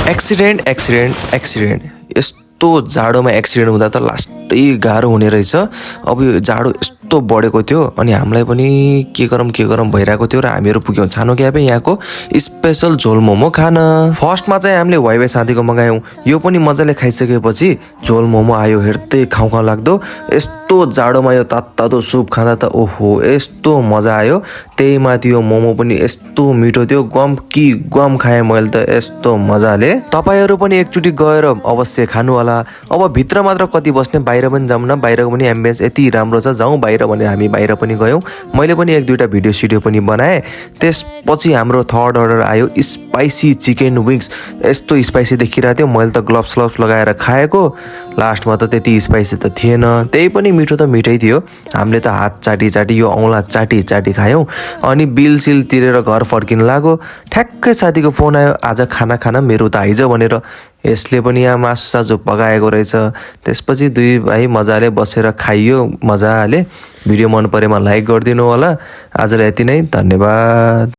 Accident यस्तो जाडोमा accident हुँदा त लास्टै गाह्रो हुने रहेछ। अब यो जाडो यस्तो बढेको थियो अनि हामीलाई पनि के गरौँ भइरहेको थियो र हामीहरू पुग्यौँ छानो क्याफे यहाँको स्पेसल झोल मोमो खान। फर्स्टमा चाहिँ हामीले वाइवाई साथीको मगायौँ। यो पनि मजाले खाइसकेपछि झोल मोमो आयो, हेर्दै खाउँ लाग्दो। यस्तो जाडोमा यो तातो सुप खाँदा त ओहो यस्तो मजा आयो। त्यही माथि यो मोमो पनि यस्तो मिठो थियो, गम खाएँ मैले त यस्तो मजाले। तपाईहरू पनि एकचोटि गएर अवश्य खानु होला। अब भित्र मात्र कति बस्ने, बाहिर पनि जाउँ न। बाहिरको पनि एम्बियन्स यति राम्रो छ, जाउँ बाहिर भनेर हामी बाहिर पनि गयौँ। मैले पनि एक दुईवटा भिडियो सिडियो पनि बनाएँ। त्यसपछि हाम्रो थर्ड अर्डर आयो स्पाइसी चिकन विङ्स। यस्तो स्पाइसी देखिरहेको थियो, मैले त ग्लोभ्स लगाएर खाएको। लास्टमा त त्यति स्पाइसी त थिएन, त्यही पनि मिठो त मिठै थियो। हामीले त हात चाटी यो औँला चाटी खायौँ अनि बिल सिल तिरेर घर फर्किन लाग्यो। ठ्याक्कै साथीको फोन आयो, आज खाना खान मेरो त आइज भनेर। यसले पनि यहाँ मासु सासु पकाएको रहेछ। त्यसपछि दुई भाइ मजाले बसेर खाइयो मजाले। भिडियो मन परेमा लाइक गरिदिनु होला। आजलाई यति नै, धन्यवाद।